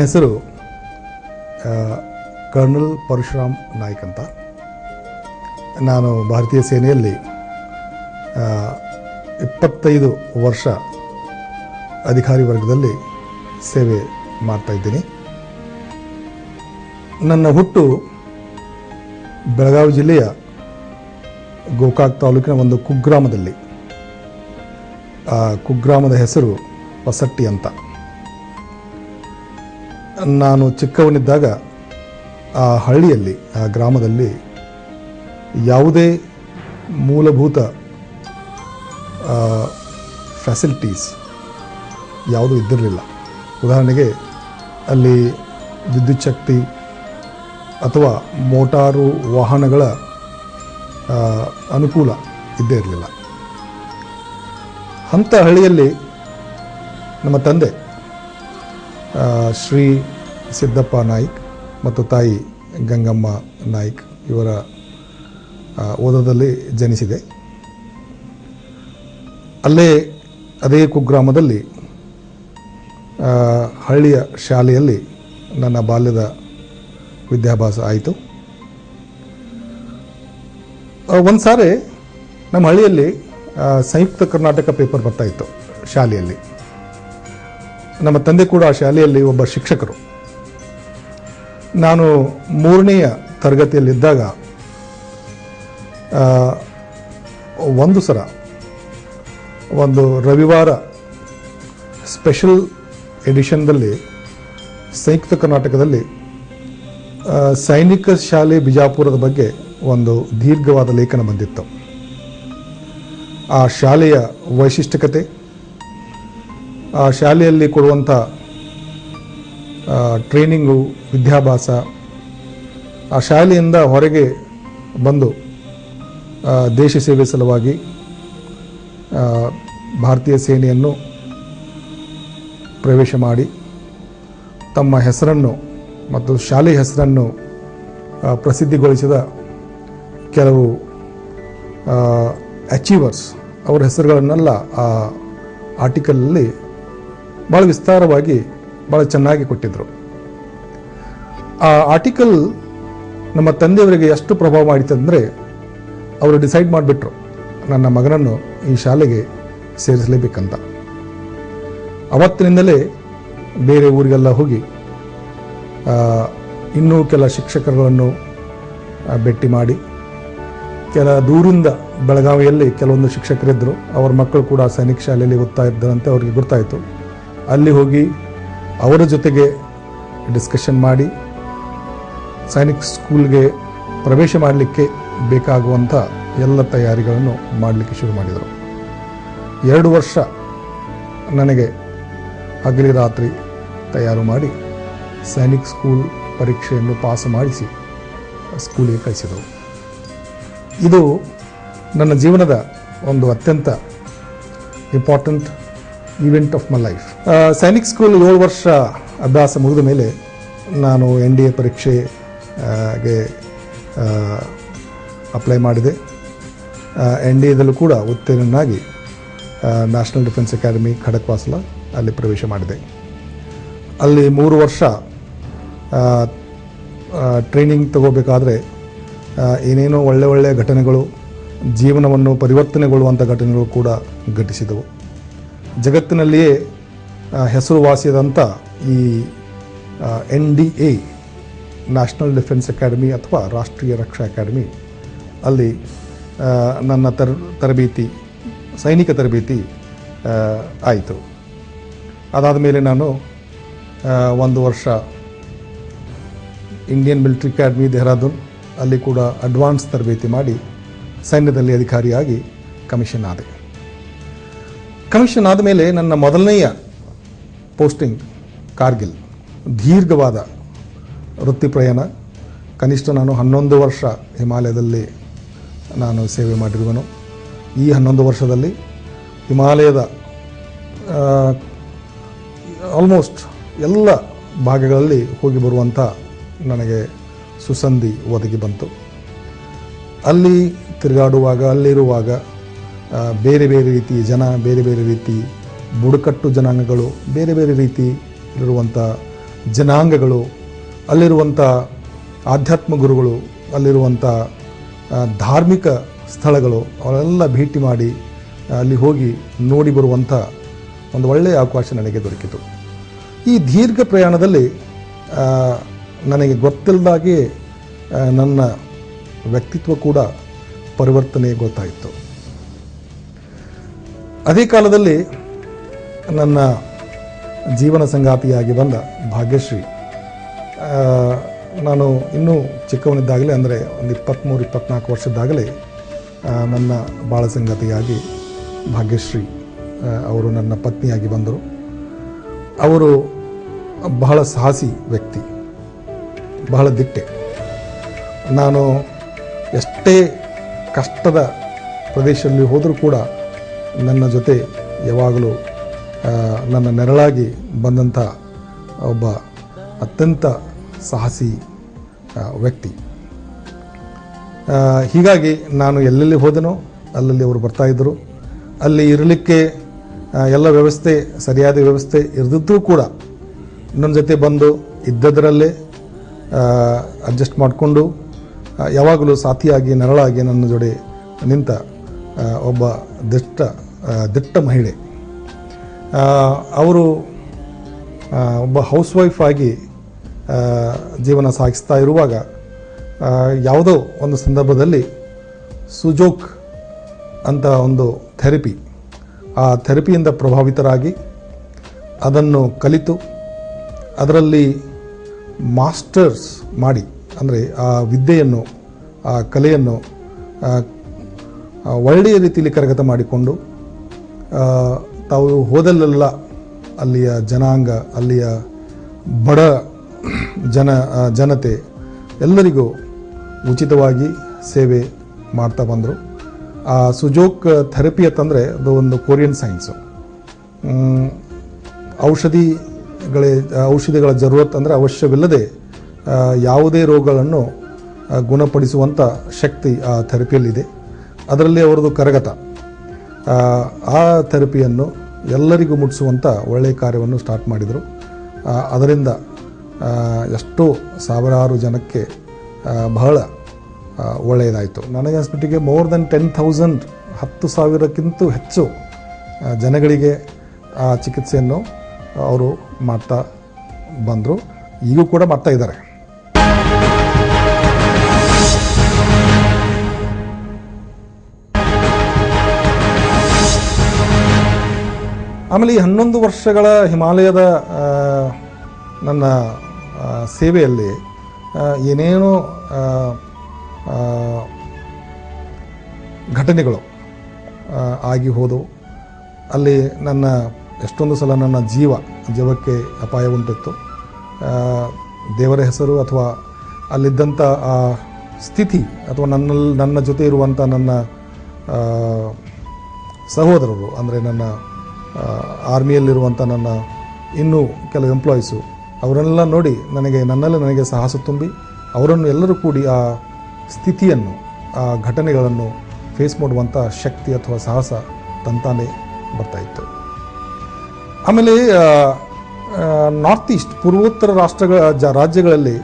ಹೆಸರು ಕರ್ನಲ್ ಪರಶುರಾಮ್ ನಾಯ್ಕ್ ಅಂತ. ನಾನು ಭಾರತೀಯ ಸೇನೆಯಲ್ಲಿ 25 ವರ್ಷ ಅಧಿಕಾರಿ ವರ್ಗದಲ್ಲಿ ಸೇವೆ ಮಾಡ್ತಾಯಿದ್ದೀನಿ. ನನ್ನ ಹುಟ್ಟು ಬೆಳಗಾವಿ ಜಿಲ್ಲೆಯ ಗೋಕಾಕ್ ತಾಲೂಕಿನ ಒಂದು ಕುಗ್ರಾಮದಲ್ಲಿ. ಆ ಕುಗ್ರಾಮದ ಹೆಸರು ಹೊಸಟ್ಟಿ ಅಂತ. ನಾನು ಚಿಕ್ಕವನಿದ್ದಾಗ ಆ ಹಳ್ಳಿಯಲ್ಲಿ, ಆ ಗ್ರಾಮದಲ್ಲಿ ಯಾವುದೇ ಮೂಲಭೂತ ಫೆಸಿಲಿಟೀಸ್ ಯಾವುದೂ ಇದ್ದಿರಲಿಲ್ಲ. ಉದಾಹರಣೆಗೆ ಅಲ್ಲಿ ವಿದ್ಯುತ್ ಶಕ್ತಿ ಅಥವಾ ಮೋಟಾರು ವಾಹನಗಳ ಅನುಕೂಲ ಇದ್ದೇ ಇರಲಿಲ್ಲ. ಅಂಥ ಹಳ್ಳಿಯಲ್ಲಿ ನಮ್ಮ ತಂದೆ ಶ್ರೀ ಸಿದ್ದಪ್ಪ ನಾಯ್ಕ್ ಮತ್ತು ತಾಯಿ ಗಂಗಮ್ಮ ನಾಯ್ಕ್ ಇವರ ಓದದಲ್ಲಿ ಜನಿಸಿದೆ. ಅಲ್ಲೇ ಅದೇ ಕುಗ್ರಾಮದಲ್ಲಿ ಹಳ್ಳಿಯ ಶಾಲೆಯಲ್ಲಿ ನನ್ನ ಬಾಲ್ಯದ ವಿದ್ಯಾಭ್ಯಾಸ ಆಯಿತು. ಒಂದು ಸಾರಿ ನಮ್ಮ ಹಳ್ಳಿಯಲ್ಲಿ ಸಂಯುಕ್ತ ಕರ್ನಾಟಕ ಪೇಪರ್ ಬರ್ತಾಯಿತ್ತು ಶಾಲೆಯಲ್ಲಿ. ನಮ್ಮ ತಂದೆ ಕೂಡ ಆ ಶಾಲೆಯಲ್ಲಿ ಒಬ್ಬ ಶಿಕ್ಷಕರು. ನಾನು 3ನೇ ತರಗತಿಯಲ್ಲಿದ್ದಾಗ ಒಂದು ಸಲ ಒಂದು ರವಿವಾರ ಸ್ಪೆಷಲ್ ಎಡಿಷನ್ದಲ್ಲಿ ಸಂಯುಕ್ತ ಕರ್ನಾಟಕದಲ್ಲಿ ಸೈನಿಕ ಶಾಲೆ ಬಿಜಾಪುರದ ಬಗ್ಗೆ ಒಂದು ದೀರ್ಘವಾದ ಲೇಖನ ಬಂದಿತ್ತು. ಆ ಶಾಲೆಯ ವೈಶಿಷ್ಟ್ಯತೆ, ಆ ಶಾಲೆಯಲ್ಲಿ ಕೊಡುವಂಥ ಟ್ರೈನಿಂಗು, ವಿದ್ಯಾಭ್ಯಾಸ, ಆ ಶಾಲೆಯಿಂದ ಹೊರಗೆ ಬಂದು ದೇಶ ಸೇವೆ ಸಲುವಾಗಿ ಭಾರತೀಯ ಸೇನೆಯನ್ನು ಪ್ರವೇಶ ಮಾಡಿ ತಮ್ಮ ಹೆಸರನ್ನು ಮತ್ತು ಶಾಲೆಯ ಹೆಸರನ್ನು ಪ್ರಸಿದ್ಧಿಗೊಳಿಸಿದ ಕೆಲವು ಅಚೀವರ್ಸ್ ಅವರ ಹೆಸರುಗಳನ್ನೆಲ್ಲ ಆ ಆರ್ಟಿಕಲಲ್ಲಿ ಭಾಳ ವಿಸ್ತಾರವಾಗಿ, ಭಾಳ ಚೆನ್ನಾಗಿ ಕೊಟ್ಟಿದ್ದರು. ಆ ಆರ್ಟಿಕಲ್ ನಮ್ಮ ತಂದೆಯವರಿಗೆ ಎಷ್ಟು ಪ್ರಭಾವ ಮಾಡಿತಂದರೆ ಅವರು ಡಿಸೈಡ್ ಮಾಡಿಬಿಟ್ರು ನನ್ನ ಮಗನನ್ನು ಈ ಶಾಲೆಗೆ ಸೇರಿಸಲೇಬೇಕಂತ. ಅವತ್ತಿನಿಂದಲೇ ಬೇರೆ ಊರಿಗೆಲ್ಲ ಹೋಗಿ ಇನ್ನೂ ಕೆಲ ಶಿಕ್ಷಕರುಗಳನ್ನು ಭೇಟಿ ಮಾಡಿ, ಕೆಲ ದೂರಿಂದ ಬೆಳಗಾವಿಯಲ್ಲಿ ಕೆಲವೊಂದು ಶಿಕ್ಷಕರಿದ್ದರು, ಅವರ ಮಕ್ಕಳು ಕೂಡ ಸೈನಿಕ ಶಾಲೆಯಲ್ಲಿ ಓದ್ತಾ ಇದ್ದರಂತೆ ಅವರಿಗೆ ಗೊತ್ತಾಯಿತು. ಅಲ್ಲಿ ಹೋಗಿ ಅವರ ಜೊತೆಗೆ ಡಿಸ್ಕಷನ್ ಮಾಡಿ ಸೈನಿಕ್ ಸ್ಕೂಲ್ಗೆ ಪ್ರವೇಶ ಮಾಡಲಿಕ್ಕೆ ಬೇಕಾಗುವಂಥ ಎಲ್ಲ ತಯಾರಿಗಳನ್ನು ಮಾಡಲಿಕ್ಕೆ ಶುರು ಮಾಡಿದರು. 2 ವರ್ಷ ನನಗೆ ಹಗಲಿ ರಾತ್ರಿ ತಯಾರು ಮಾಡಿ ಸೈನಿಕ್ ಸ್ಕೂಲ್ ಪರೀಕ್ಷೆಯನ್ನು ಪಾಸ್ ಮಾಡಿಸಿ ಸ್ಕೂಲಿಗೆ ಕಳಿಸಿದರು. ಇದು ನನ್ನ ಜೀವನದ ಒಂದು ಅತ್ಯಂತ important event of my life. Sainik school 7 ವರ್ಷ ಅಭ್ಯಾಸ ಮುಗಿದ ಮೇಲೆ ನಾನು NDA ಪರೀಕ್ಷೆಗೆ ಅಪ್ಲೈ ಮಾಡಿದೆ. NDAದಲ್ಲೂ ಕೂಡ ಉತ್ತೀರ್ಣನಾಗಿ ನ್ಯಾಷನಲ್ ಡಿಫೆನ್ಸ್ ಅಕಾಡೆಮಿ ಖಡಕ್ವಾಸ್ಲ ಅಲ್ಲಿ ಪ್ರವೇಶ ಮಾಡಿದೆ. ಅಲ್ಲಿ 3 ವರ್ಷ ಟ್ರೈನಿಂಗ್ ತಗೋಬೇಕಾದ್ರೆ ಏನೇನೋ ಒಳ್ಳೆಯ ಘಟನೆಗಳು, ಜೀವನವನ್ನು ಪರಿವರ್ತನೆಗೊಳ್ಳುವಂಥ ಘಟನೆಗಳು ಕೂಡ ಘಟಿಸಿದವು. ಜಗತ್ತಿನಲ್ಲಿಯೇ ಹೆಸರುವಾಸಿಯಾದಂಥ ಈ NDA ನ್ಯಾಷನಲ್ ಡಿಫೆನ್ಸ್ ಅಕಾಡೆಮಿ ಅಥವಾ ರಾಷ್ಟ್ರೀಯ ರಕ್ಷಾ ಅಕಾಡೆಮಿ ಅಲ್ಲಿ ನನ್ನ ತರಬೇತಿ, ಸೈನಿಕ ತರಬೇತಿ ಆಯಿತು. ಅದಾದ ಮೇಲೆ ನಾನು 1 ವರ್ಷ ಇಂಡಿಯನ್ ಮಿಲಿಟರಿ ಅಕಾಡೆಮಿ ಡೆಹ್ರಾಡೂನ್ ಅಲ್ಲಿ ಕೂಡ ಅಡ್ವಾನ್ಸ್ ತರಬೇತಿ ಮಾಡಿ ಸೈನ್ಯದಲ್ಲಿ ಅಧಿಕಾರಿಯಾಗಿ ಕಮಿಷನ್ ಆದೆ. ಕಮಿಷನ್ ಆದಮೇಲೆ ನನ್ನ ಮೊದಲನೆಯ ಪೋಸ್ಟಿಂಗ್ ಕಾರ್ಗಿಲ್. ದೀರ್ಘವಾದ ವೃತ್ತಿ ಪ್ರಯಾಣ. ಕನಿಷ್ಠ ನಾನು 11 ವರ್ಷ ಹಿಮಾಲಯದಲ್ಲಿ ನಾನು ಸೇವೆ ಮಾಡಿರುವನು. ಈ 11 ವರ್ಷದಲ್ಲಿ ಹಿಮಾಲಯದ ಆಲ್ಮೋಸ್ಟ್ ಎಲ್ಲ ಭಾಗಗಳಲ್ಲಿ ಹೋಗಿ ಬರುವಂಥ ನನಗೆ ಸುಸಂಧಿ ಒದಗಿ ಬಂತು. ಅಲ್ಲಿ ತಿರುಗಾಡುವಾಗ, ಅಲ್ಲಿರುವಾಗ ಬೇರೆ ಬೇರೆ ರೀತಿ ಜನ, ಬೇರೆ ಬೇರೆ ರೀತಿ ಬುಡಕಟ್ಟು ಜನಾಂಗಗಳು, ಬೇರೆ ಬೇರೆ ರೀತಿ ಇರುವಂಥ ಜನಾಂಗಗಳು, ಅಲ್ಲಿರುವಂಥ ಆಧ್ಯಾತ್ಮ ಗುರುಗಳು, ಅಲ್ಲಿರುವಂಥ ಧಾರ್ಮಿಕ ಸ್ಥಳಗಳು ಅವೆಲ್ಲ ಭೇಟಿ ಮಾಡಿ ಅಲ್ಲಿ ಹೋಗಿ ನೋಡಿ ಬರುವಂಥ ಒಂದು ಒಳ್ಳೆಯ ಅವಕಾಶ ನನಗೆ ದೊರಕಿತು. ಈ ದೀರ್ಘ ಪ್ರಯಾಣದಲ್ಲಿ ನನಗೆ ಗೊತ್ತಿಲ್ಲದಾಗೆ ನನ್ನ ವ್ಯಕ್ತಿತ್ವ ಕೂಡ ಪರಿವರ್ತನೆ ಗೊತ್ತಾಯಿತು. ಅದೇ ಕಾಲದಲ್ಲಿ ನನ್ನ ಜೀವನ ಸಂಗಾತಿಯಾಗಿ ಬಂದ ಭಾಗ್ಯಶ್ರೀ, ನಾನು ಇನ್ನೂ ಚಿಕ್ಕವನಿದ್ದಾಗಲೇ ಅಂದರೆ ಒಂದು 23-24 ವರ್ಷದ್ದಾಗಲೇ ನನ್ನ ಬಾಳ ಸಂಗಾತಿಯಾಗಿ ಭಾಗ್ಯಶ್ರೀ ಅವರು ನನ್ನ ಪತ್ನಿಯಾಗಿ ಬಂದರು. ಅವರು ಬಹಳ ಸಾಹಸಿ ವ್ಯಕ್ತಿ, ಬಹಳ ದಿಟ್ಟೆ. ನಾನು ಎಷ್ಟೇ ಕಷ್ಟದ ಪ್ರದೇಶದಲ್ಲಿ ಹೋದರೂ ಕೂಡ ನನ್ನ ಜೊತೆ ಯಾವಾಗಲೂ ನನ್ನ ನೆರಳಾಗಿ ಬಂದಂಥ ಒಬ್ಬ ಅತ್ಯಂತ ಸಾಹಸಿ ವ್ಯಕ್ತಿ. ಹೀಗಾಗಿ ನಾನು ಎಲ್ಲೆಲ್ಲಿ ಹೋದೆನೋ ಅಲ್ಲಲ್ಲಿ ಅವರು ಬರ್ತಾಯಿದ್ದರು. ಅಲ್ಲಿ ಇರಲಿಕ್ಕೆ ಎಲ್ಲ ವ್ಯವಸ್ಥೆ, ಸರಿಯಾದ ವ್ಯವಸ್ಥೆ ಇರದಿದ್ದರೂ ಕೂಡ ನನ್ನ ಜೊತೆ ಬಂದು ಇದ್ದದರಲ್ಲೇ ಅಡ್ಜಸ್ಟ್ ಮಾಡಿಕೊಂಡು ಯಾವಾಗಲೂ ಸಾಥಿಯಾಗಿ ನೆರಳಾಗಿ ನನ್ನ ಜೊತೆ ನಿಂತ ಒಬ್ಬ ದಿಟ್ಟ ಮಹಿಳೆ. ಅವರು ಒಬ್ಬ ಹೌಸ್ ವೈಫ್ ಆಗಿ ಜೀವನ ಸಾಗಿಸ್ತಾ ಇರುವಾಗ ಯಾವುದೋ ಒಂದು ಸಂದರ್ಭದಲ್ಲಿ ಸುಜೋಕ್ ಅಂತ ಒಂದು ಥೆರಪಿ, ಆ ಥೆರಪಿಯಿಂದ ಪ್ರಭಾವಿತರಾಗಿ ಅದನ್ನು ಕಲಿತು ಅದರಲ್ಲಿ ಮಾಸ್ಟರ್ಸ್ ಮಾಡಿ, ಅಂದರೆ ಆ ವಿದ್ಯೆಯನ್ನು, ಆ ಕಲೆಯನ್ನು ಒಳ್ಳೆಯ ರೀತಿಯಲ್ಲಿ ಕರಗತ ಮಾಡಿಕೊಂಡು ತಾವು ಹೋದಲ್ಲೆಲ್ಲ ಅಲ್ಲಿಯ ಜನಾಂಗ, ಅಲ್ಲಿಯ ಬಡ ಜನತೆ ಎಲ್ಲರಿಗೂ ಉಚಿತವಾಗಿ ಸೇವೆ ಮಾಡ್ತಾ ಬಂದರು. ಆ ಸುಜೋಕ್ ಥೆರಪಿ ಅಂತಂದರೆ ಅದು ಒಂದು ಕೊರಿಯನ್ ಸೈನ್ಸು. ಔಷಧಿಗಳ ಜರೂರತ್ ಅಂದರೆ ಅವಶ್ಯವಿಲ್ಲದೆ ಯಾವುದೇ ರೋಗಗಳನ್ನು ಗುಣಪಡಿಸುವಂಥ ಶಕ್ತಿ ಆ ಥೆರಪಿಯಲ್ಲಿದೆ. ಅದರಲ್ಲಿ ಅವರದು ಕರಗತ. ಆ ಥೆರಪಿಯನ್ನು ಎಲ್ಲರಿಗೂ ಮುಟ್ಟಿಸುವಂಥ ಒಳ್ಳೆಯ ಕಾರ್ಯವನ್ನು ಸ್ಟಾರ್ಟ್ ಮಾಡಿದರು. ಅದರಿಂದ ಎಷ್ಟೋ ಸಾವಿರಾರು ಜನಕ್ಕೆ ಬಹಳ ಒಳ್ಳೆಯದಾಯಿತು. ನನಗೆ ಅನ್ಸ್ಬಿಟ್ಟಿಗೆ ಮೋರ್ ದೆನ್ 10,000 10,000ಕ್ಕಿಂತ ಹೆಚ್ಚು ಜನಗಳಿಗೆ ಆ ಚಿಕಿತ್ಸೆಯನ್ನು ಅವರು ಮಾಡ್ತಾ ಬಂದರು. ಈಗೂ ಕೂಡ ಮಾಡ್ತಾ ಇದ್ದಾರೆ. ಆಮೇಲೆ ಈ 11 ವರ್ಷಗಳ ಹಿಮಾಲಯದ ನನ್ನ ಸೇವೆಯಲ್ಲಿ ಏನೇನೋ ಘಟನೆಗಳು ಆಗಿ ಹೋದವು. ಅಲ್ಲಿ ಎಷ್ಟೊಂದು ಸಲ ನನ್ನ ಜೀವಕ್ಕೆ ಅಪಾಯ ಉಂಟಿತ್ತು. ದೇವರ ಹೆಸರು ಅಥವಾ ಅಲ್ಲಿದ್ದಂಥ ಆ ಸ್ಥಿತಿ ಅಥವಾ ನನ್ನ ಜೊತೆ ಇರುವಂಥ ನನ್ನ ಸಹೋದರರು, ಅಂದರೆ ನನ್ನ ಆರ್ಮಿಯಲ್ಲಿರುವಂಥ ನನ್ನ ಇನ್ನೂ ಕೆಲವು ಎಂಪ್ಲಾಯೀಸು, ಅವರನ್ನೆಲ್ಲ ನೋಡಿ ನನ್ನಲ್ಲಿ ನನಗೆ ಸಾಹಸ ತುಂಬಿ ಅವರನ್ನು ಎಲ್ಲರೂ ಕೂಡಿ ಆ ಸ್ಥಿತಿಯನ್ನು, ಆ ಘಟನೆಗಳನ್ನು ಫೇಸ್ ಮಾಡುವಂಥ ಶಕ್ತಿ ಅಥವಾ ಸಾಹಸ ತಂತಾನೇ ಬರ್ತಾಯಿತ್ತು. ಆಮೇಲೆ ನಾರ್ತ್ ಈಸ್ಟ್, ಪೂರ್ವೋತ್ತರ ರಾಜ್ಯಗಳಲ್ಲಿ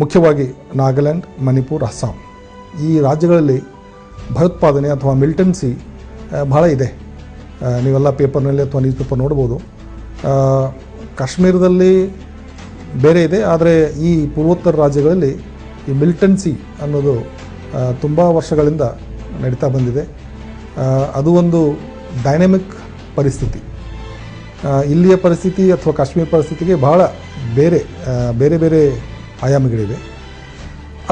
ಮುಖ್ಯವಾಗಿ ನಾಗಾಲ್ಯಾಂಡ್, ಮಣಿಪುರ್, ಅಸ್ಸಾಂ ಈ ರಾಜ್ಯಗಳಲ್ಲಿ ಭಯೋತ್ಪಾದನೆ ಅಥವಾ ಮಿಲಿಟೆನ್ಸಿ ಬಹಳ ಇದೆ. ನೀವೆಲ್ಲ ಪೇಪರ್ನಲ್ಲಿ ಅಥವಾ ನ್ಯೂಸ್ ಪೇಪರ್ ನೋಡ್ಬೋದು. ಕಾಶ್ಮೀರದಲ್ಲಿ ಬೇರೆ ಇದೆ, ಆದರೆ ಈ ಪೂರ್ವೋತ್ತರ ರಾಜ್ಯಗಳಲ್ಲಿ ಈ ಮಿಲಿಟೆನ್ಸಿ ಅನ್ನೋದು ತುಂಬ ವರ್ಷಗಳಿಂದ ನಡೀತಾ ಬಂದಿದೆ. ಅದು ಒಂದು ಡೈನಮಿಕ್ ಪರಿಸ್ಥಿತಿ. ಇಲ್ಲಿಯ ಪರಿಸ್ಥಿತಿ ಅಥವಾ ಕಾಶ್ಮೀರ ಪರಿಸ್ಥಿತಿಗೆ ಬಹಳ ಬೇರೆ ಬೇರೆ ಆಯಾಮಗಳಿವೆ.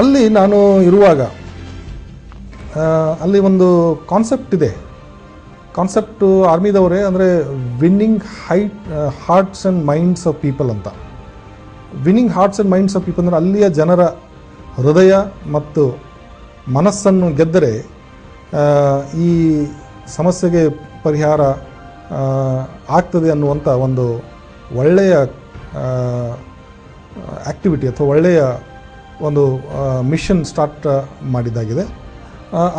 ಅಲ್ಲಿ ನಾನು ಇರುವಾಗ ಅಲ್ಲಿ ಒಂದು ಕಾನ್ಸೆಪ್ಟ್ ಇದೆ. ಕಾನ್ಸೆಪ್ಟು ಆರ್ಮಿದವರೇ, ಅಂದರೆ winning hearts and minds of people ಅಂತ. Winning hearts and minds of people ಅಂದರೆ ಅಲ್ಲಿಯ ಜನರ ಹೃದಯ ಮತ್ತು ಮನಸ್ಸನ್ನು ಗೆದ್ದರೆ ಈ ಸಮಸ್ಯೆಗೆ ಪರಿಹಾರ ಆಗ್ತದೆ ಅನ್ನುವಂಥ ಒಂದು ಒಳ್ಳೆಯ ಆ್ಯಕ್ಟಿವಿಟಿ ಅಥವಾ ಒಳ್ಳೆಯ ಒಂದು ಮಿಷನ್ ಸ್ಟಾರ್ಟ್ ಮಾಡಿದ್ದಾಗಿದೆ.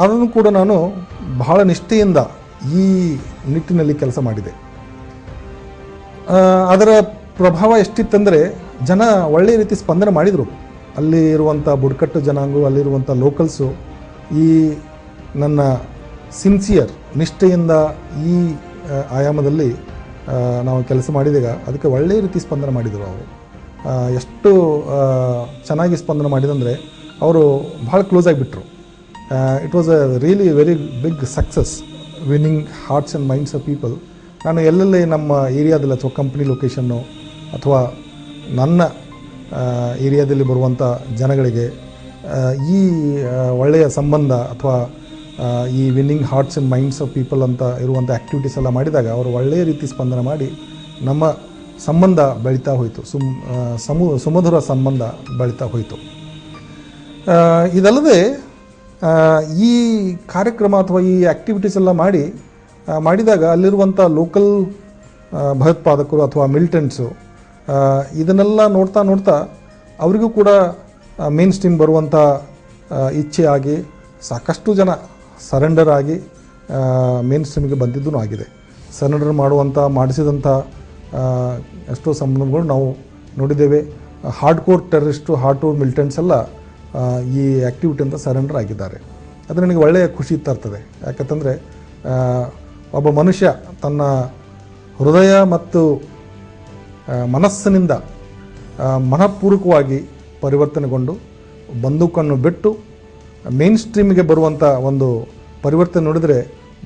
ಅದನ್ನು ಕೂಡ ನಾನು ಬಹಳ ನಿಷ್ಠೆಯಿಂದ ಈ ನಿಟ್ಟಿನಲ್ಲಿ ಕೆಲಸ ಮಾಡಿದೆ. ಅದರ ಪ್ರಭಾವ ಎಷ್ಟಿತ್ತಂದರೆ ಜನ ಒಳ್ಳೆಯ ರೀತಿ ಸ್ಪಂದನೆ ಮಾಡಿದರು. ಅಲ್ಲಿ ಇರುವಂಥ ಬುಡಕಟ್ಟು ಜನಾಂಗ, ಅಲ್ಲಿರುವಂಥ ಲೋಕಲ್ಸು ಈ ನನ್ನ ಸಿನ್ಸಿಯರ್ ನಿಷ್ಠೆಯಿಂದ ಈ ಆಯಾಮದಲ್ಲಿ ನಾವು ಕೆಲಸ ಮಾಡಿದಾಗ ಅದಕ್ಕೆ ಒಳ್ಳೆಯ ರೀತಿ ಸ್ಪಂದನೆ ಮಾಡಿದರು. ಅವರು ಎಷ್ಟು ಚೆನ್ನಾಗಿ ಸ್ಪಂದನೆ ಮಾಡಿದಂದರೆ ಅವರು ಭಾಳ ಕ್ಲೋಸ್ ಆಗಿಬಿಟ್ರು. It was a really very big success, winning hearts and minds of people. ನಾನು ಎಲ್ಲೆಲ್ಲಿ ನಮ್ಮ ಏರಿಯಾದಲ್ಲಿ ಅಥವಾ ಕಂಪ್ನಿ ಲೊಕೇಶನ್ನು ಅಥವಾ ನನ್ನ ಏರಿಯಾದಲ್ಲಿ ಬರುವಂಥ ಜನಗಳಿಗೆ ಈ ಒಳ್ಳೆಯ ಸಂಬಂಧ ಅಥವಾ ಈ winning hearts and minds of people ಅಂತ ಇರುವಂಥ ಆ್ಯಕ್ಟಿವಿಟೀಸ್ ಎಲ್ಲ ಮಾಡಿದಾಗ ಅವರು ಒಳ್ಳೆಯ ರೀತಿ ಸ್ಪಂದನೆ ಮಾಡಿ ನಮ್ಮ ಸಂಬಂಧ ಬೆಳೀತಾ ಹೋಯಿತು. ಸುಮಧುರ ಸಂಬಂಧ ಬೆಳೀತಾ ಹೋಯಿತು. ಇದಲ್ಲದೆ ಈ ಕಾರ್ಯಕ್ರಮ ಅಥವಾ ಈ ಆ್ಯಕ್ಟಿವಿಟೀಸ್ ಎಲ್ಲ ಮಾಡಿದಾಗ ಅಲ್ಲಿರುವಂಥ ಲೋಕಲ್ ಭಯೋತ್ಪಾದಕರು ಅಥವಾ ಮಿಲಿಟೆಂಟ್ಸು ಇದನ್ನೆಲ್ಲ ನೋಡ್ತಾ ಅವರಿಗೂ ಕೂಡ ಮೇನ್ ಸ್ಟ್ರೀಮ್ ಬರುವಂಥ ಇಚ್ಛೆ ಆಗಿ ಸಾಕಷ್ಟು ಜನ ಸರೆಂಡರ್ ಆಗಿ ಮೇನ್ ಸ್ಟ್ರೀಮಿಗೆ ಬಂದಿದ್ದೂ ಆಗಿದೆ. ಸರೆಂಡರ್ ಮಾಡಿಸಿದಂಥ ಎಷ್ಟೋ ಸಂಬಂಧಗಳು ನಾವು ನೋಡಿದ್ದೇವೆ. Hard core terrorist, hard core militants ಎಲ್ಲ ಈ ಆ್ಯಕ್ಟಿವಿಟಿಯಿಂದ ಸರೆಂಡರ್ ಆಗಿದ್ದಾರೆ. ಅದು ನನಗೆ ಒಳ್ಳೆಯ ಖುಷಿ ತರ್ತದೆ. ಯಾಕಂತಂದರೆ ಒಬ್ಬ ಮನುಷ್ಯ ತನ್ನ ಹೃದಯ ಮತ್ತು ಮನಸ್ಸಿನಿಂದ ಮನಪೂರ್ವಕವಾಗಿ ಪರಿವರ್ತನೆಗೊಂಡು ಬಂದೂಕನ್ನು ಬಿಟ್ಟು ಮೇನ್ ಸ್ಟ್ರೀಮಿಗೆ ಬರುವಂಥ ಒಂದು ಪರಿವರ್ತನೆ ನೋಡಿದರೆ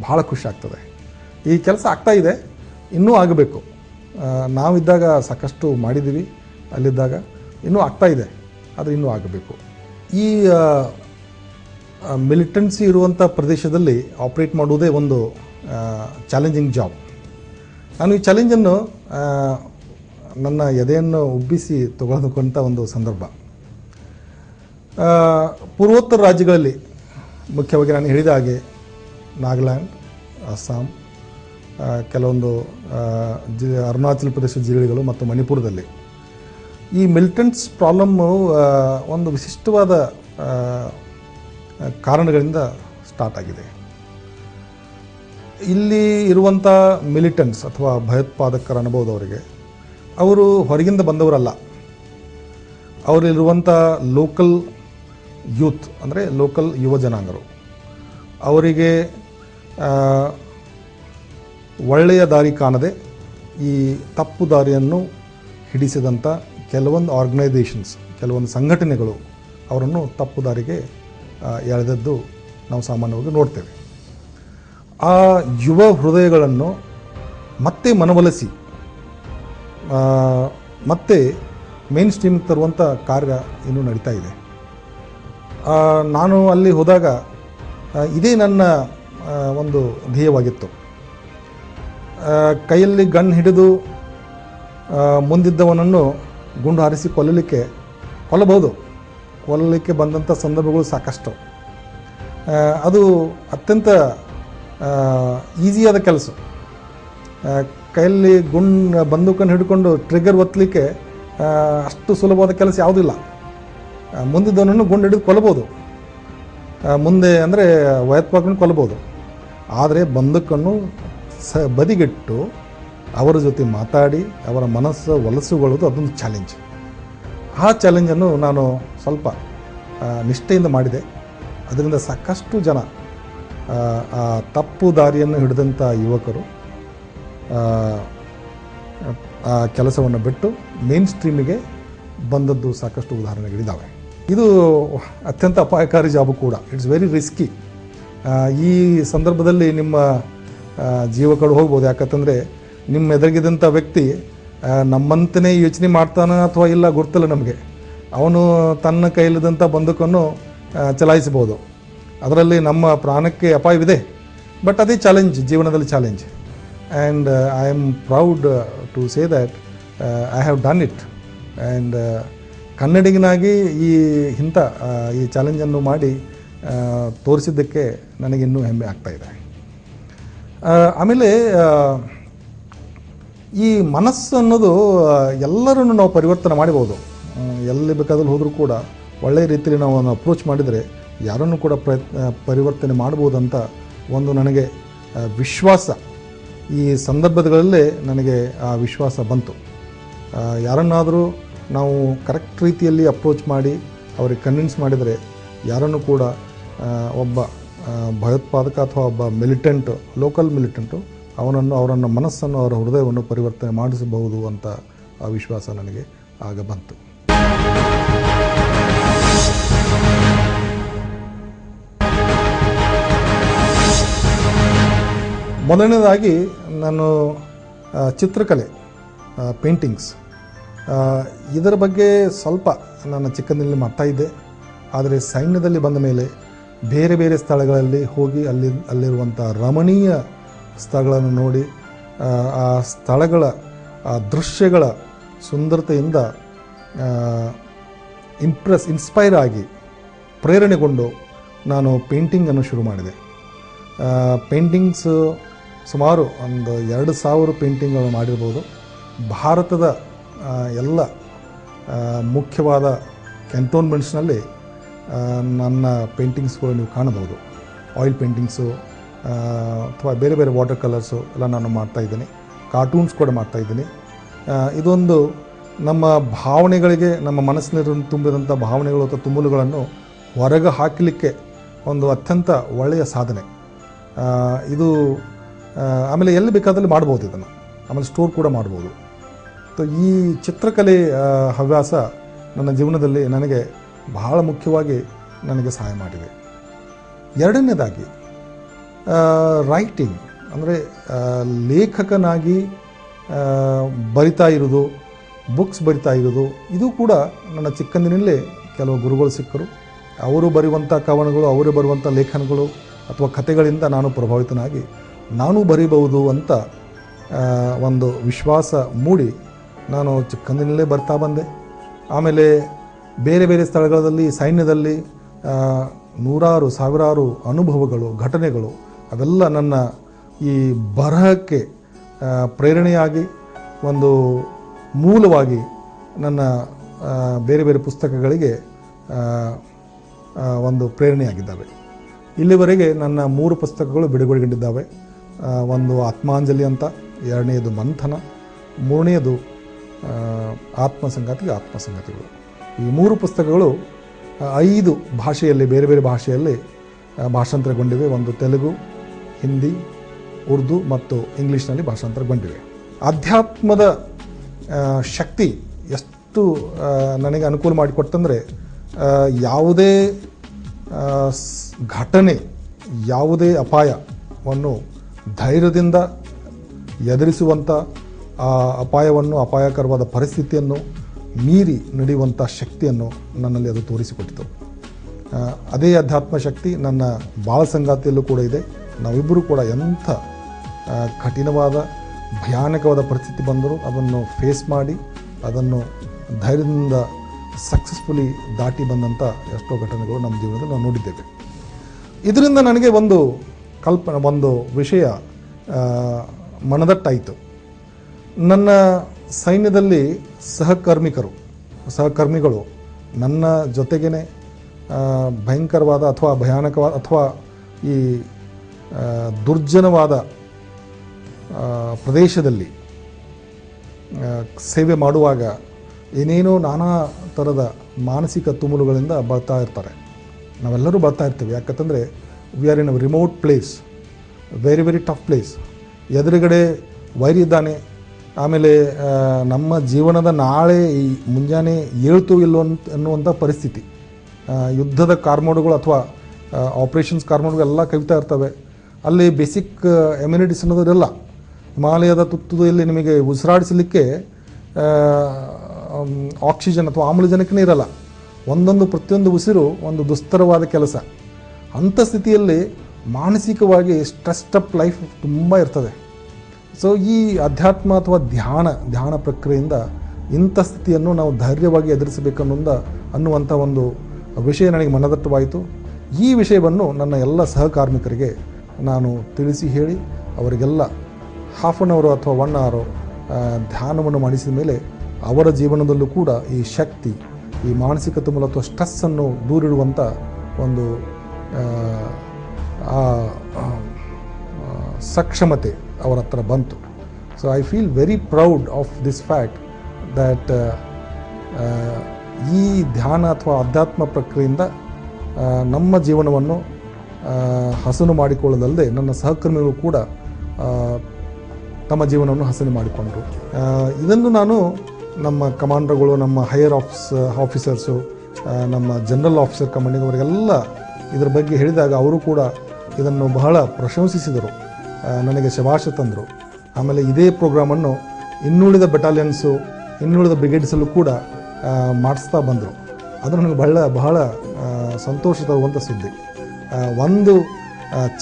ಭಾಳ ಖುಷಿ ಆಗ್ತದೆ. ಈ ಕೆಲಸ ಆಗ್ತಾಯಿದೆ, ಇನ್ನೂ ಆಗಬೇಕು. ನಾವಿದ್ದಾಗ ಸಾಕಷ್ಟು ಮಾಡಿದ್ದೀವಿ, ಅಲ್ಲಿದ್ದಾಗ ಇನ್ನೂ ಆಗ್ತಾಯಿದೆ, ಆದರೆ ಇನ್ನೂ ಆಗಬೇಕು. ಈ ಮಿಲಿಟೆನ್ಸಿ ಇರುವಂಥ ಪ್ರದೇಶದಲ್ಲಿ ಆಪ್ರೇಟ್ ಮಾಡುವುದೇ ಒಂದು ಚಾಲೆಂಜಿಂಗ್ ಜಾಬ್. ನಾನು ಈ ಚಾಲೆಂಜನ್ನು ನನ್ನ ಎದೆಯನ್ನು ಉಬ್ಬಿಸಿ ತೆಗೆದುಕೊಂಥ ಒಂದು ಸಂದರ್ಭ. ಪೂರ್ವೋತ್ತರ ರಾಜ್ಯಗಳಲ್ಲಿ ಮುಖ್ಯವಾಗಿ ನಾನು ಹೇಳಿದ ಹಾಗೆ ನಾಗಾಲ್ಯಾಂಡ್, ಅಸ್ಸಾಂ, ಕೆಲವೊಂದು ಅರುಣಾಚಲ ಪ್ರದೇಶ ಜಿಲ್ಲೆಗಳು ಮತ್ತು ಮಣಿಪುರದಲ್ಲಿ ಈ ಮಿಲಿಟೆಂಟ್ಸ್ ಪ್ರಾಬ್ಲಮ್ಮು ಒಂದು ವಿಶಿಷ್ಟವಾದ ಕಾರಣಗಳಿಂದ ಸ್ಟಾರ್ಟ್ ಆಗಿದೆ. ಇಲ್ಲಿ ಇರುವಂಥ ಮಿಲಿಟೆಂಟ್ಸ್ ಅಥವಾ ಭಯೋತ್ಪಾದಕರ ಅನುಭವದ ಅವರಿಗೆ ಅವರು ಹೊರಗಿಂದ ಬಂದವರಲ್ಲ. ಅವರಿರುವಂಥ ಲೋಕಲ್ ಯೂತ್ ಅಂದರೆ ಲೋಕಲ್ ಯುವ ಜನಾಂಗರು. ಅವರಿಗೆ ಒಳ್ಳೆಯ ದಾರಿ ಕಾಣದೆ ಈ ತಪ್ಪು ದಾರಿಯನ್ನು ಹಿಡಿಸಿದಂಥ ಕೆಲವೊಂದು ಆರ್ಗನೈಸೇಷನ್ಸ್, ಕೆಲವೊಂದು ಸಂಘಟನೆಗಳು ಅವರನ್ನು ತಪ್ಪು ದಾರಿಗೆ ಎಳೆದದ್ದು ನಾವು ಸಾಮಾನ್ಯವಾಗಿ ನೋಡ್ತೇವೆ. ಆ ಯುವ ಹೃದಯಗಳನ್ನು ಮತ್ತೆ ಮನವೊಲಿಸಿ ಮತ್ತೆ ಮೇನ್ ಸ್ಟ್ರೀಮ್ಗೆ ತರುವಂಥ ಕಾರ್ಯ ಇನ್ನೂ ನಡೀತಾ ಇದೆ. ನಾನು ಅಲ್ಲಿ ಹೋದಾಗ ಇದೇ ನನ್ನ ಒಂದು ಧ್ಯೇಯವಾಗಿತ್ತು. ಕೈಯಲ್ಲಿ ಗನ್ ಹಿಡಿದು ಮುಂದಿದ್ದವನನ್ನು ಗುಂಡು ಹಾರಿಸಿ ಕೊಲ್ಲಲಿಕ್ಕೆ ಬಂದಂಥ ಸಂದರ್ಭಗಳು ಸಾಕಷ್ಟು. ಅದು ಅತ್ಯಂತ ಈಸಿಯಾದ ಕೆಲಸ. ಕೈಯಲ್ಲಿ ಬಂದೂಕನ್ನು ಹಿಡ್ಕೊಂಡು ಟ್ರಿಗರ್ ಒತ್ತಲಿಕ್ಕೆ ಅಷ್ಟು ಸುಲಭವಾದ ಕೆಲಸ ಯಾವುದಿಲ್ಲ. ಮುಂದಿದ್ದವನನ್ನು ಗುಂಡು ಹಿಡಿದು ಕೊಲ್ಲಬೋದು, ಮುಂದೆ ಅಂದರೆ ಭಯೋತ್ಪಾದಕರನ್ನು ಕೊಲ್ಲಬೋದು. ಆದರೆ ಬಂದೂಕನ್ನು ಬದಿಗಿಟ್ಟು ಅವರ ಜೊತೆ ಮಾತಾಡಿ ಅವರ ಮನಸ್ಸು ಒಲಸುಗೊಳ್ಳೋದು ಅದೊಂದು ಚಾಲೆಂಜ್. ಆ ಚಾಲೆಂಜನ್ನು ನಾನು ಸ್ವಲ್ಪ ನಿಷ್ಠೆಯಿಂದ ಮಾಡಿದೆ. ಅದರಿಂದ ಸಾಕಷ್ಟು ಜನ ಆ ತಪ್ಪು ದಾರಿಯನ್ನು ಹಿಡಿದಂಥ ಯುವಕರು ಆ ಕೆಲಸವನ್ನು ಬಿಟ್ಟು ಮೇನ್ ಸ್ಟ್ರೀಮಿಗೆ ಬಂದದ್ದು ಸಾಕಷ್ಟು ಉದಾಹರಣೆಗಳಿದ್ದಾವೆ. ಇದು ಅತ್ಯಂತ ಅಪಾಯಕಾರಿ ಜಾಬು ಕೂಡ. It's very risky. ಈ ಸಂದರ್ಭದಲ್ಲಿ ನಿಮ್ಮ ಜೀವಗಳು ಹೋಗ್ಬೋದು. ಯಾಕಂತಂದರೆ ನಿಮ್ಮ ಎದುರಿಗಿದ್ದಂಥ ವ್ಯಕ್ತಿ ನಮ್ಮಂತನೇ ಯೋಚನೆ ಮಾಡ್ತಾನೆ ಅಥವಾ ಇಲ್ಲ ಗೊತ್ತಿಲ್ಲ ನಮಗೆ. ಅವನು ತನ್ನ ಕೈಲಿದ್ದಂಥ ಬಂದೂಕನ್ನು ಚಲಾಯಿಸಬಹುದು. ಅದರಲ್ಲಿ ನಮ್ಮ ಪ್ರಾಣಕ್ಕೆ ಅಪಾಯವಿದೆ. ಬಟ್ ಅದೇ ಚಾಲೆಂಜ್, ಜೀವನದಲ್ಲಿ challenge. And I am proud to say that I have done it. And ಕನ್ನಡಿಗನಾಗಿ ಈ ಚಾಲೆಂಜನ್ನು ಮಾಡಿ ತೋರಿಸಿದ್ದಕ್ಕೆ ನನಗಿನ್ನೂ ಹೆಮ್ಮೆ ಆಗ್ತಾಯಿದೆ. ಆಮೇಲೆ ಈ ಮನಸ್ಸು ಅನ್ನೋದು ಎಲ್ಲರನ್ನು ನಾವು ಪರಿವರ್ತನೆ ಮಾಡ್ಬೋದು. ಎಲ್ಲಿ ಬೇಕಾದಲ್ಲಿ ಹೋದರೂ ಕೂಡ ಒಳ್ಳೆಯ ರೀತಿಯಲ್ಲಿ ನಾವು ಅಪ್ರೋಚ್ ಮಾಡಿದರೆ ಯಾರನ್ನು ಕೂಡ ಪರಿವರ್ತನೆ ಮಾಡ್ಬೋದಂತ ಒಂದು ನನಗೆ ವಿಶ್ವಾಸ, ಈ ಸಂದರ್ಭಗಳಲ್ಲೇ ನನಗೆ ಆ ವಿಶ್ವಾಸ ಬಂತು. ಯಾರನ್ನಾದರೂ ನಾವು ಕರೆಕ್ಟ್ ರೀತಿಯಲ್ಲಿ ಅಪ್ರೋಚ್ ಮಾಡಿ ಅವ್ರಿಗೆ ಕನ್ವಿನ್ಸ್ ಮಾಡಿದರೆ ಯಾರನ್ನು ಕೂಡ ಒಬ್ಬ ಭಯೋತ್ಪಾದಕ ಅಥವಾ ಒಬ್ಬ ಮಿಲಿಟೆಂಟು, ಲೋಕಲ್ ಮಿಲಿಟೆಂಟು ಅವರನ್ನು ಮನಸ್ಸನ್ನು, ಅವರ ಹೃದಯವನ್ನು ಪರಿವರ್ತನೆ ಮಾಡಿಸಬಹುದು ಅಂತ ಆ ವಿಶ್ವಾಸ ನನಗೆ ಆಗ ಬಂತು. ಮೊದಲನೇದಾಗಿ ನಾನು ಚಿತ್ರಕಲೆ, ಪೇಂಟಿಂಗ್ಸ್, ಇದರ ಬಗ್ಗೆ ಸ್ವಲ್ಪ ನನ್ನ ಚಿಕ್ಕಂದಿನಲ್ಲಿ ಮಾಡ್ತಾಯಿದ್ದೆ. ಆದರೆ ಸೈನ್ಯದಲ್ಲಿ ಬಂದ ಮೇಲೆ ಬೇರೆ ಬೇರೆ ಸ್ಥಳಗಳಲ್ಲಿ ಹೋಗಿ ಅಲ್ಲಿರುವಂಥ ರಮಣೀಯ ಸ್ಥಳಗಳನ್ನು ನೋಡಿ ಆ ಸ್ಥಳಗಳ ಆ ದೃಶ್ಯಗಳ ಸುಂದರತೆಯಿಂದ ಇನ್ಸ್ಪೈರ್ ಆಗಿ ಪ್ರೇರಣೆಗೊಂಡು ನಾನು ಪೇಂಟಿಂಗನ್ನು ಶುರು ಮಾಡಿದೆ. ಪೇಂಟಿಂಗ್ಸು ಸುಮಾರು ಒಂದು 2000 ಪೇಂಟಿಂಗ್ಗಳನ್ನು ಮಾಡಿರ್ಬೋದು. ಭಾರತದ ಎಲ್ಲ ಮುಖ್ಯವಾದ ಕ್ಯಾಂಟೋನ್ಮೆಂಟ್ಸ್ನಲ್ಲಿ ನನ್ನ ಪೇಂಟಿಂಗ್ಸ್ಗಳು ನೀವು ಕಾಣಬಹುದು. ಆಯಿಲ್ ಪೇಂಟಿಂಗ್ಸು ಅಥವಾ ಬೇರೆ ಬೇರೆ ವಾಟರ್ ಕಲರ್ಸು ಎಲ್ಲ ನಾನು ಮಾಡ್ತಾಯಿದ್ದೀನಿ. ಕಾರ್ಟೂನ್ಸ್ ಕೂಡ ಮಾಡ್ತಾಯಿದ್ದೀನಿ. ಇದೊಂದು ನಮ್ಮ ಭಾವನೆಗಳಿಗೆ, ನಮ್ಮ ಮನಸ್ಸಿನಲ್ಲಿ ತುಂಬಿದಂಥ ಭಾವನೆಗಳು ಅಥವಾ ತುಮುಲುಗಳನ್ನು ಹೊರಗೆ ಹಾಕಲಿಕ್ಕೆ ಒಂದು ಅತ್ಯಂತ ಒಳ್ಳೆಯ ಸಾಧನೆ ಇದು. ಆಮೇಲೆ ಎಲ್ಲಿ ಬೇಕಾದಲ್ಲಿ ಮಾಡ್ಬೋದು ಇದನ್ನು, ಆಮೇಲೆ ಸ್ಟೋರ್ ಕೂಡ ಮಾಡ್ಬೋದು. ಸೊ ಈ ಚಿತ್ರಕಲೆ ಹವ್ಯಾಸ ನನ್ನ ಜೀವನದಲ್ಲಿ ನನಗೆ ಬಹಳ ಮುಖ್ಯವಾಗಿ ನನಗೆ ಸಹಾಯ ಮಾಡಿದೆ. ಎರಡನೇದಾಗಿ ರೈಟಿಂಗ್, ಅಂದರೆ ಲೇಖಕನಾಗಿ ಬರಿತಾ ಇರೋದು, ಬುಕ್ಸ್ ಬರಿತಾ ಇರೋದು, ಇದು ಕೂಡ ನನ್ನ ಚಿಕ್ಕಂದಿನಲ್ಲೇ ಕೆಲವು ಗುರುಗಳು ಸಿಕ್ಕರು. ಅವರು ಬರೆಯುವಂಥ ಕವನಗಳು, ಅವರು ಬರುವಂಥ ಲೇಖನಗಳು ಅಥವಾ ಕಥೆಗಳಿಂದ ನಾನು ಪ್ರಭಾವಿತನಾಗಿ ನಾನು ಬರೀಬಹುದು ಅಂತ ಒಂದು ವಿಶ್ವಾಸ ಮೂಡಿ ನಾನು ಚಿಕ್ಕಂದಿನಲ್ಲೇ ಬರ್ತಾ ಬಂದೆ. ಆಮೇಲೆ ಬೇರೆ ಬೇರೆ ಸ್ಥಳಗಳಲ್ಲಿ, ಸೈನ್ಯದಲ್ಲಿ ನೂರಾರು ಸಾವಿರಾರು ಅನುಭವಗಳು, ಘಟನೆಗಳು ಅವೆಲ್ಲ ನನ್ನ ಈ ಬರಹಕ್ಕೆ ಪ್ರೇರಣೆಯಾಗಿ, ಒಂದು ಮೂಲವಾಗಿ ನನ್ನ ಬೇರೆ ಬೇರೆ ಪುಸ್ತಕಗಳಿಗೆ ಒಂದು ಪ್ರೇರಣೆಯಾಗಿದ್ದಾವೆ. ಇಲ್ಲಿವರೆಗೆ ನನ್ನ 3 ಪುಸ್ತಕಗಳು ಬಿಡುಗಡೆಗೊಂಡಿದ್ದಾವೆ. ಒಂದು ಆತ್ಮಾಂಜಲಿ ಅಂತ, ಎರಡನೆಯದು ಮಂಥನ, ಮೂರನೆಯದು ಆತ್ಮಸಂಗತಿಗಳು. ಈ 3 ಪುಸ್ತಕಗಳು 5 ಭಾಷೆಯಲ್ಲಿ, ಬೇರೆ ಬೇರೆ ಭಾಷೆಯಲ್ಲಿ ಭಾಷಾಂತರಗೊಂಡಿವೆ. ಒಂದು ತೆಲುಗು, ಹಿಂದಿ, ಉರ್ದು ಮತ್ತು ಇಂಗ್ಲೀಷ್ನಲ್ಲಿ ಭಾಷಾಂತರಗೊಂಡಿವೆ. ಅಧ್ಯಾತ್ಮದ ಶಕ್ತಿ ಎಷ್ಟು ನನಗೆ ಅನುಕೂಲ ಮಾಡಿಕೊಟ್ಟಂದರೆ, ಯಾವುದೇ ಘಟನೆ, ಯಾವುದೇ ಅಪಾಯವನ್ನು ಧೈರ್ಯದಿಂದ ಎದುರಿಸುವಂಥ, ಆ ಅಪಾಯವನ್ನು, ಅಪಾಯಕರವಾದ ಪರಿಸ್ಥಿತಿಯನ್ನು ಮೀರಿ ನಡೆಯುವಂಥ ಶಕ್ತಿಯನ್ನು ನನ್ನಲ್ಲಿ ಅದು ತೋರಿಸಿಕೊಟ್ಟಿತು. ಅದೇ ಅಧ್ಯಾತ್ಮ ಶಕ್ತಿ ನನ್ನ ಬಾಳ ಸಂಗಾತಿಯಲ್ಲೂ ಕೂಡ ಇದೆ. ನಾವಿಬ್ಬರೂ ಕೂಡ ಎಂಥ ಕಠಿಣವಾದ, ಭಯಾನಕವಾದ ಪರಿಸ್ಥಿತಿ ಬಂದರೂ ಅದನ್ನು ಫೇಸ್ ಮಾಡಿ, ಅದನ್ನು ಧೈರ್ಯದಿಂದ ಸಕ್ಸಸ್ಫುಲಿ ದಾಟಿ ಬಂದಂಥ ಎಷ್ಟೋ ಘಟನೆಗಳು ನಮ್ಮ ಜೀವನದಲ್ಲಿ ನಾವು ನೋಡಿದ್ದೇವೆ. ಇದರಿಂದ ನನಗೆ ಒಂದು ವಿಷಯ ಮನದಟ್ಟಾಯಿತು. ನನ್ನ ಸೈನ್ಯದಲ್ಲಿ ಸಹಕರ್ಮಿಗಳು ನನ್ನ ಜೊತೆಗೇ ಭಯಂಕರವಾದ ಅಥವಾ ಭಯಾನಕವಾದ ಅಥವಾ ಈ ದುರ್ಜನವಾದ ಪ್ರದೇಶದಲ್ಲಿ ಸೇವೆ ಮಾಡುವಾಗ ಏನೇನೋ ನಾನಾ ಥರದ ಮಾನಸಿಕ ತುಮುಲುಗಳಿಂದ ಬರ್ತಾ ಇರ್ತಾರೆ. ನಾವೆಲ್ಲರೂ ಬರ್ತಾ ಇರ್ತೀವಿ. ಯಾಕಂತಂದರೆ we are in a remote place, very very tough place. ಎದುರುಗಡೆ ವೈರಿ ಇದ್ದಾನೆ. ಆಮೇಲೆ ನಮ್ಮ ಜೀವನದ ನಾಳೆ ಈ ಮುಂಜಾನೆ ಏಳ್ತು ಇಲ್ಲೋ ಅನ್ನುವಂಥ ಪರಿಸ್ಥಿತಿ. ಯುದ್ಧದ ಕಾರ್ಮೋಡುಗಳು ಅಥವಾ ಆಪ್ರೇಷನ್ಸ್ ಕಾರ್ಮೋಡುಗಳು ಎಲ್ಲ ಕವಿತಾ ಇರ್ತವೆ. ಅಲ್ಲಿ ಬೇಸಿಕ್ ಎಮ್ಯುನಿಟೀಸ್ ಅನ್ನೋದಿರಲ್ಲ. ಹಿಮಾಲಯದ ತುತ್ತುದಲ್ಲಿ ನಿಮಗೆ ಉಸಿರಾಡಿಸಲಿಕ್ಕೆ ಆಕ್ಸಿಜನ್ ಅಥವಾ ಆಮ್ಲಜನಕನೇ ಇರಲ್ಲ. ಪ್ರತಿಯೊಂದು ಉಸಿರು ಒಂದು ದುಸ್ತರವಾದ ಕೆಲಸ. ಅಂಥ ಸ್ಥಿತಿಯಲ್ಲಿ ಮಾನಸಿಕವಾಗಿ ಸ್ಟ್ರೆಸ್ಡ್ ಅಪ್ ಲೈಫ್ ತುಂಬ ಇರ್ತದೆ. ಸೊ ಈ ಅಧ್ಯಾತ್ಮ ಅಥವಾ ಧ್ಯಾನ ಪ್ರಕ್ರಿಯೆಯಿಂದ ಇಂಥ ಸ್ಥಿತಿಯನ್ನು ನಾವು ಧೈರ್ಯವಾಗಿ ಅನ್ನುವಂಥ ಒಂದು ವಿಷಯ ನನಗೆ ಮನದಟ್ಟವಾಯಿತು. ಈ ವಿಷಯವನ್ನು ನನ್ನ ಎಲ್ಲ ಸಹಕಾರ್ಮಿಕರಿಗೆ ನಾನು ತಿಳಿಸಿ ಹೇಳಿ, ಅವರಿಗೆಲ್ಲ ಹಾಫ್ ಆನ್ ಅವರ್ ಅಥವಾ 1 hour ಧ್ಯಾನವನ್ನು ಮಾಡಿಸಿದ ಮೇಲೆ ಅವರ ಜೀವನದಲ್ಲೂ ಕೂಡ ಈ ಶಕ್ತಿ, ಈ ಮಾನಸಿಕ ತುಮುಲ ಅಥವಾ ಸ್ಟ್ರೆಸ್ಸನ್ನು ದೂರಿಡುವಂಥ ಒಂದು ಸಕ್ಷಮತೆ ಅವರ ಹತ್ರ ಬಂತು. So I feel very proud of this fact that ಈ ಧ್ಯಾನ ಅಥವಾ ಅಧ್ಯಾತ್ಮ ಪ್ರಕ್ರಿಯೆಯಿಂದ ನಮ್ಮ ಜೀವನವನ್ನು ಹಸನು ಮಾಡಿಕೊಳ್ಳದಲ್ಲದೆ ನನ್ನ ಸಹಕರ್ಮಿಗಳು ಕೂಡ ತಮ್ಮ ಜೀವನವನ್ನು ಹಸನು ಮಾಡಿಕೊಂಡರು. ಇದನ್ನು ನಾನು ನಮ್ಮ ಕಮಾಂಡರ್ಗಳು, ನಮ್ಮ ಹೈಯರ್ ಆಫೀಸರ್ಸು, ನಮ್ಮ ಜನರಲ್ ಆಫೀಸರ್ ಕಮಾಂಡಿಂಗ್ ಅವರಿಗೆಲ್ಲ ಇದರ ಬಗ್ಗೆ ಹೇಳಿದಾಗ ಅವರು ಕೂಡ ಇದನ್ನು ಬಹಳ ಪ್ರಶಂಸಿಸಿದರು, ನನಗೆ ಶಭಾಷ ತಂದರು. ಆಮೇಲೆ ಇದೇ ಪ್ರೋಗ್ರಾಮನ್ನು ಇನ್ನುಳಿದ ಬೆಟಾಲಿಯನ್ಸು, ಇನ್ನುಳಿದ ಬ್ರಿಗೇಡ್ಸಲ್ಲೂ ಕೂಡ ಮಾಡಿಸ್ತಾ ಬಂದರು. ಅದು ನನಗೆ ಬಹಳ ಸಂತೋಷ ತರುವಂಥ ಸುದ್ದಿ. ಒಂದು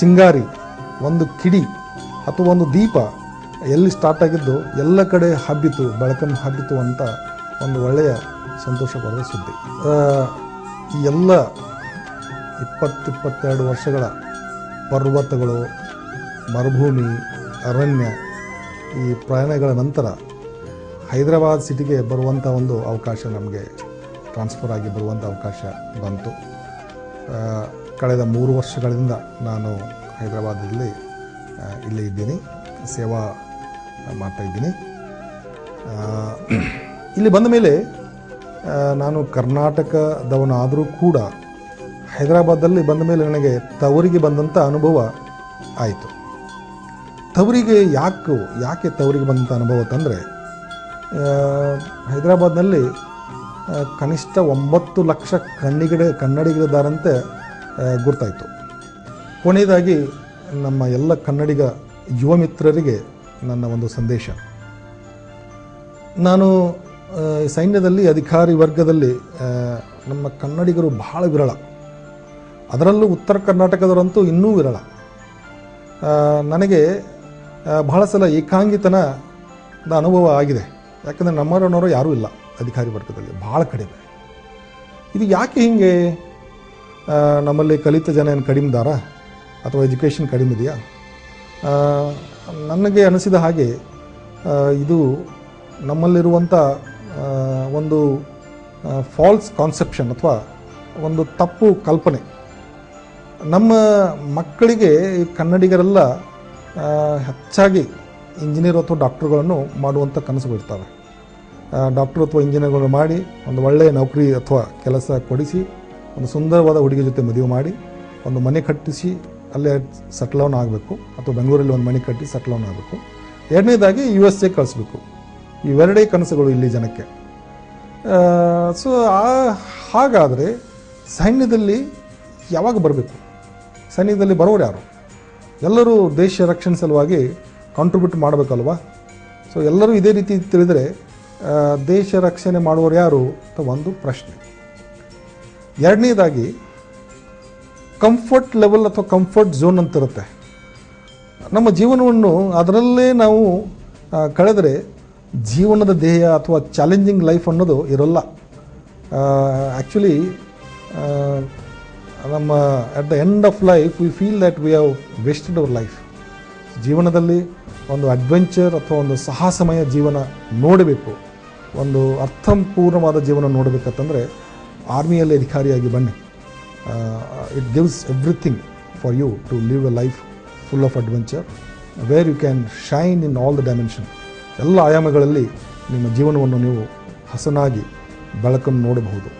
ಚಿಂಗಾರಿ, ಒಂದು ಕಿಡಿ ಅಥವಾ ಒಂದು ದೀಪ ಎಲ್ಲಿ ಸ್ಟಾರ್ಟ್ ಆಗಿದ್ದು ಎಲ್ಲ ಕಡೆ ಹಬ್ಬಿತು, ಬೆಳಕನ್ನು ಹಬ್ಬಿತು ಅಂತ ಒಂದು ಒಳ್ಳೆಯ ಸಂತೋಷ ಬರುವ ಸುದ್ದಿ. ಈ ಎಲ್ಲ 20-22 ವರ್ಷಗಳ ಪರ್ವತಗಳು, ಮರುಭೂಮಿ, ಅರಣ್ಯ ಈ ಪ್ರಯಾಣಗಳ ನಂತರ ಹೈದರಾಬಾದ್ ಸಿಟಿಗೆ ಬರುವಂಥ ಒಂದು ಅವಕಾಶ, ನಮಗೆ ಟ್ರಾನ್ಸ್ಫರ್ ಆಗಿ ಬರುವಂಥ ಅವಕಾಶ ಬಂತು. ಕಳೆದ 3 ವರ್ಷಗಳಿಂದ ನಾನು ಹೈದರಾಬಾದಲ್ಲಿ ಇಲ್ಲೇ ಇದ್ದೀನಿ, ಸೇವಾ ಮಾಡ್ತಾಯಿದ್ದೀನಿ. ಇಲ್ಲಿ ಬಂದ ಮೇಲೆ ನಾನು ಕರ್ನಾಟಕದವನಾದರೂ ಕೂಡ ಹೈದರಾಬಾದಲ್ಲಿ ಬಂದ ಮೇಲೆ ನನಗೆ ತವರಿಗೆ ಬಂದಂಥ ಅನುಭವ ಆಯಿತು. ತವರಿಗೆ ಯಾಕೆ ತವರಿಗೆ ಬಂದಂಥ ಅನುಭವ ಅಂತಂದರೆ, ಹೈದರಾಬಾದ್ನಲ್ಲಿ ಕನಿಷ್ಠ 9 ಲಕ್ಷ ಕನ್ನಡಿಗರಿದ್ದಾರಂತೆ ಗುರ್ತಾಯಿತು. ಕೊನೆಯದಾಗಿ ನಮ್ಮ ಎಲ್ಲ ಕನ್ನಡಿಗ ಯುವ ಮಿತ್ರರಿಗೆ ನನ್ನ ಒಂದು ಸಂದೇಶ, ನಾನು ಸೈನ್ಯದಲ್ಲಿ ಅಧಿಕಾರಿ ವರ್ಗದಲ್ಲಿ ನಮ್ಮ ಕನ್ನಡಿಗರು ಬಹಳ ವಿರಳ, ಅದರಲ್ಲೂ ಉತ್ತರ ಕರ್ನಾಟಕದವರಂತೂ ಇನ್ನೂ ವಿರಳ. ನನಗೆ ಬಹಳ ಸಲ ಏಕಾಂಗಿತನದ ಅನುಭವ ಆಗಿದೆ. ಯಾಕಂದರೆ ನಮ್ಮರನ್ನವರು ಯಾರೂ ಇಲ್ಲ ಅಧಿಕಾರಿ ವರ್ಗದಲ್ಲಿ, ಭಾಳ ಕಡಿಮೆ. ಇದು ಯಾಕೆ ಹೀಗೆ? ನಮ್ಮಲ್ಲಿ ಕಲಿತ ಜನ ಏನು ಕಡಿಮೆ ಇದ್ದಾರಾ ಅಥವಾ ಎಜುಕೇಷನ್ ಕಡಿಮೆ ಇದೆಯಾ? ನನಗೆ ಅನಿಸಿದ ಹಾಗೆ ಇದು ನಮ್ಮಲ್ಲಿರುವಂಥ ಒಂದು ಫಾಲ್ಸ್ ಕಾನ್ಸೆಪ್ಷನ್ ಅಥವಾ ಒಂದು ತಪ್ಪು ಕಲ್ಪನೆ. ನಮ್ಮ ಮಕ್ಕಳಿಗೆ ಕನ್ನಡಿಗರೆಲ್ಲ ಹೆಚ್ಚಾಗಿ ಇಂಜಿನಿಯರ್ ಅಥವಾ ಡಾಕ್ಟರ್ಗಳನ್ನು ಮಾಡುವಂಥ ಕನಸುಗಳಿರ್ತವೆ. ಡಾಕ್ಟರ್ ಅಥವಾ ಇಂಜಿನಿಯರ್ಗಳನ್ನು ಮಾಡಿ ಒಂದು ಒಳ್ಳೆಯ ನೌಕರಿ ಅಥವಾ ಕೆಲಸ ಕೊಡಿಸಿ, ಒಂದು ಸುಂದರವಾದ ಹುಡುಗಿ ಜೊತೆ ಮದುವೆ ಮಾಡಿ, ಒಂದು ಮನೆ ಕಟ್ಟಿಸಿ ಅಲ್ಲೇ ಸೆಟ್ಲ್ ಡೌನ್ ಆಗಬೇಕು, ಅಥವಾ ಬೆಂಗಳೂರಲ್ಲಿ ಒಂದು ಮನೆ ಕಟ್ಟಿ ಸೆಟ್ಲ್ ಡೌನ್ ಆಗಬೇಕು. ಎರಡನೇದಾಗಿ USA ಕಳಿಸ್ಬೇಕು. ಇವೆರಡೇ ಕನಸುಗಳು ಇಲ್ಲಿ ಜನಕ್ಕೆ. ಸೊ ಹಾಗಾದರೆ ಸೈನ್ಯದಲ್ಲಿ ಯಾವಾಗ ಬರಬೇಕು? ಸೈನ್ಯದಲ್ಲಿ ಬರೋರು ಯಾರು? ಎಲ್ಲರೂ ದೇಶ ರಕ್ಷಣೆ ಸಲುವಾಗಿ ಕಾಂಟ್ರಿಬ್ಯೂಟ್ ಮಾಡಬೇಕಲ್ವಾ? ಸೊ ಎಲ್ಲರೂ ಇದೇ ರೀತಿ ತಿಳಿದರೆ ದೇಶ ರಕ್ಷಣೆ ಮಾಡುವವರು ಯಾರು ಅಂತ ಒಂದು ಪ್ರಶ್ನೆ. ಎರಡನೇದಾಗಿ ಕಂಫರ್ಟ್ ಲೆವೆಲ್ ಅಥವಾ ಕಂಫರ್ಟ್ ಝೋನ್ ಅಂತ ಇರುತ್ತೆ. ನಮ್ಮ ಜೀವನವನ್ನು ಅದರಲ್ಲೇ ನಾವು ಕಳೆದರೆ ಜೀವನದ ಧ್ಯೇಯ ಅಥವಾ ಚಾಲೆಂಜಿಂಗ್ ಲೈಫ್ ಅನ್ನೋದು ಇರೋಲ್ಲ. ಆ್ಯಕ್ಚುಲಿ ನಮ್ಮ at the end of life we feel that we have wasted our life. ಜೀವನದಲ್ಲಿ ಒಂದು ಅಡ್ವೆಂಚರ್ ಅಥವಾ ಒಂದು ಸಾಹಸಮಯ ಜೀವನ ನೋಡಬೇಕು, ಒಂದು ಅರ್ಥಪೂರ್ಣವಾದ ಜೀವನ ನೋಡಬೇಕಂತಂದರೆ ಆರ್ಮಿಯಲ್ಲಿ ಅಧಿಕಾರಿಯಾಗಿ ಬನ್ನಿ. It gives everything for you to live a life full of adventure where you can shine in all the dimension. ಎಲ್ಲ ಆಯಾಮಗಳಲ್ಲಿ ನಿಮ್ಮ ಜೀವನವನ್ನು ನೀವು ಹಸನಾಗಿ ಬೆಳಕನ್ನು ನೋಡಬಹುದು.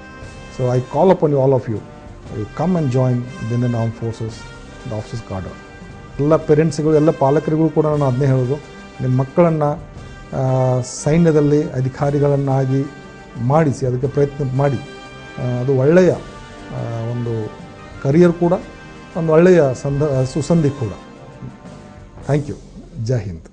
So I call upon you, all of you, come and join the Indian arm forces, the officers cadre. ಎಲ್ಲ ಪೇರೆಂಟ್ಸ್ಗಳು, ಎಲ್ಲ ಪಾಲಕರಿಗೂ ಕೂಡ ನಾನು ಅದನ್ನೇ ಹೇಳೋದು, ನಿಮ್ಮ ಮಕ್ಕಳನ್ನು ಸೈನ್ಯದಲ್ಲಿ ಅಧಿಕಾರಿಗಳನ್ನಾಗಿ ಮಾಡಿಸಿ, ಅದಕ್ಕೆ ಪ್ರಯತ್ನ ಮಾಡಿ. ಅದು ಒಳ್ಳೆಯ ಒಂದು ಕರಿಯರ್ ಕೂಡ, ಒಂದು ಒಳ್ಳೆಯ ಸುಸಂಧಿ ಕೂಡ. Thank you. ಜೈ ಹಿಂದ್.